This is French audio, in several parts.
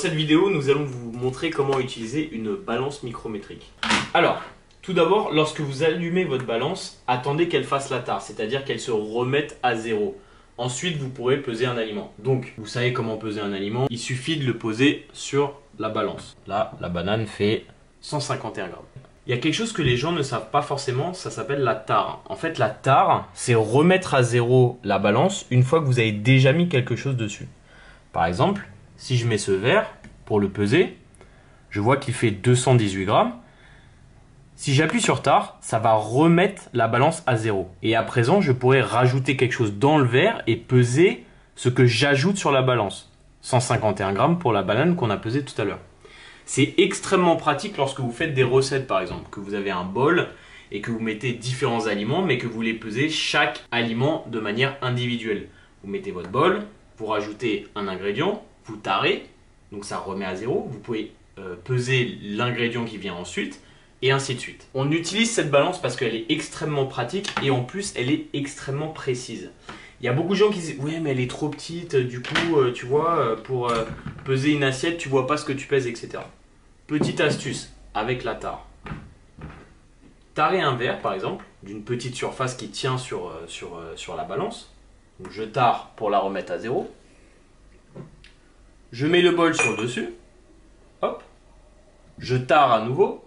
cette vidéo, nous allons vous montrer comment utiliser une balance micrométrique. Alors, tout d'abord, lorsque vous allumez votre balance, attendez qu'elle fasse la tare, c'est-à-dire qu'elle se remette à zéro. Ensuite, vous pourrez peser un aliment. Donc, vous savez comment peser un aliment. Il suffit de le poser sur la balance. Là, la banane fait 151 grammes. Il y a quelque chose que les gens ne savent pas forcément, ça s'appelle la tare. En fait, la tare, c'est remettre à zéro la balance une fois que vous avez déjà mis quelque chose dessus. Par exemple, si je mets ce verre pour le peser, je vois qu'il fait 218 grammes. Si j'appuie sur tare, ça va remettre la balance à zéro. Et à présent, je pourrais rajouter quelque chose dans le verre et peser ce que j'ajoute sur la balance. 151 grammes pour la banane qu'on a pesée tout à l'heure. C'est extrêmement pratique lorsque vous faites des recettes par exemple, que vous avez un bol et que vous mettez différents aliments mais que vous voulez peser chaque aliment de manière individuelle. Vous mettez votre bol, vous rajoutez un ingrédient, vous tarez, donc ça remet à zéro, vous pouvez peser l'ingrédient qui vient ensuite et ainsi de suite. On utilise cette balance parce qu'elle est extrêmement pratique et en plus elle est extrêmement précise. Il y a beaucoup de gens qui disent « Ouais, mais elle est trop petite, du coup, tu vois, pour peser une assiette, tu vois pas ce que tu pèses, etc. » Petite astuce avec la tare. Tarer un verre, par exemple, d'une petite surface qui tient sur la balance. Donc, je tare pour la remettre à zéro. Je mets le bol sur le dessus. Hop. Je tare à nouveau.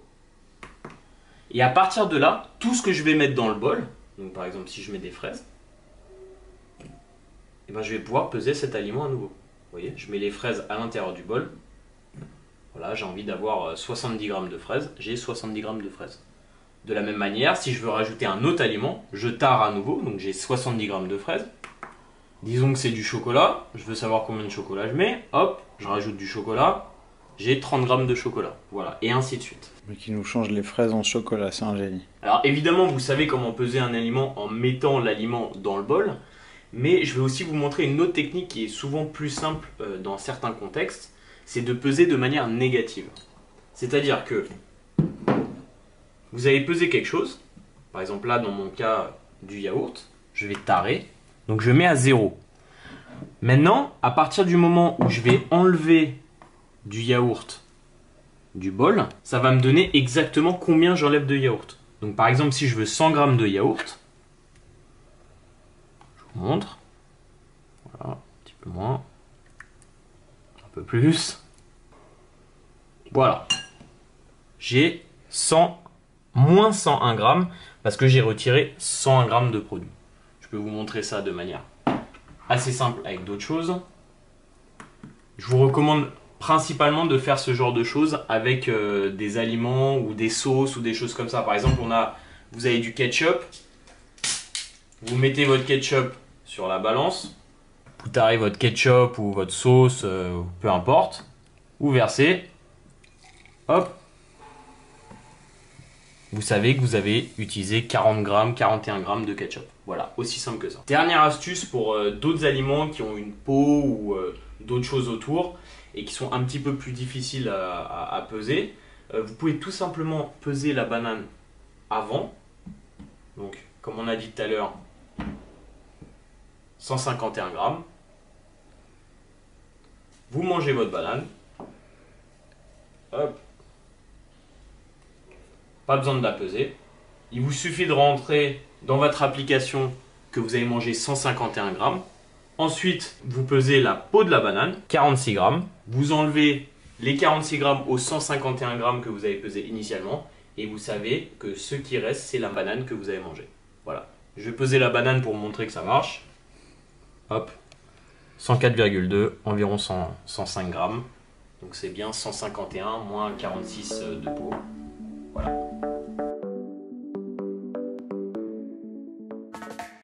Et à partir de là, tout ce que je vais mettre dans le bol, donc par exemple si je mets des fraises, et ben je vais pouvoir peser cet aliment à nouveau. Vous voyez, je mets les fraises à l'intérieur du bol. Voilà, j'ai envie d'avoir 70 grammes de fraises, j'ai 70 grammes de fraises. De la même manière, si je veux rajouter un autre aliment, je tare à nouveau, donc j'ai 70 grammes de fraises. Disons que c'est du chocolat, je veux savoir combien de chocolat je mets, hop, je rajoute du chocolat, j'ai 30 grammes de chocolat, voilà, et ainsi de suite. Mais qui nous change les fraises en chocolat, c'est un génie. Alors évidemment, vous savez comment peser un aliment en mettant l'aliment dans le bol, mais je vais aussi vous montrer une autre technique qui est souvent plus simple dans certains contextes, c'est de peser de manière négative. C'est-à-dire que vous avez pesé quelque chose, par exemple là dans mon cas du yaourt, je vais tarer, donc je mets à zéro. Maintenant, à partir du moment où je vais enlever du yaourt du bol, ça va me donner exactement combien j'enlève de yaourt. Donc par exemple si je veux 100 grammes de yaourt, je vous montre, voilà, un petit peu moins, un peu plus, voilà, j'ai moins 101 grammes parce que j'ai retiré 101 grammes de produit. Je peux vous montrer ça de manière assez simple avec d'autres choses. Je vous recommande principalement de faire ce genre de choses avec des aliments ou des sauces ou des choses comme ça. Par exemple, vous avez du ketchup, vous mettez votre ketchup sur la balance, vous tarez votre ketchup ou votre sauce, peu importe, vous versez, hop, vous savez que vous avez utilisé 40 grammes, 41 grammes de ketchup. Voilà, aussi simple que ça. Dernière astuce pour d'autres aliments qui ont une peau ou d'autres choses autour et qui sont un petit peu plus difficiles à peser. Vous pouvez tout simplement peser la banane avant. Donc, comme on a dit tout à l'heure, 151 grammes. Vous mangez votre banane. Hop. Pas besoin de la peser. Il vous suffit de rentrer dans votre application que vous avez mangé 151 grammes. Ensuite, vous pesez la peau de la banane, 46 grammes. Vous enlevez les 46 grammes aux 151 grammes que vous avez pesé initialement. Et vous savez que ce qui reste, c'est la banane que vous avez mangée. Voilà. Je vais peser la banane pour vous montrer que ça marche. Hop. 104,2, environ 105 grammes. Donc c'est bien 151 moins 46 de peau.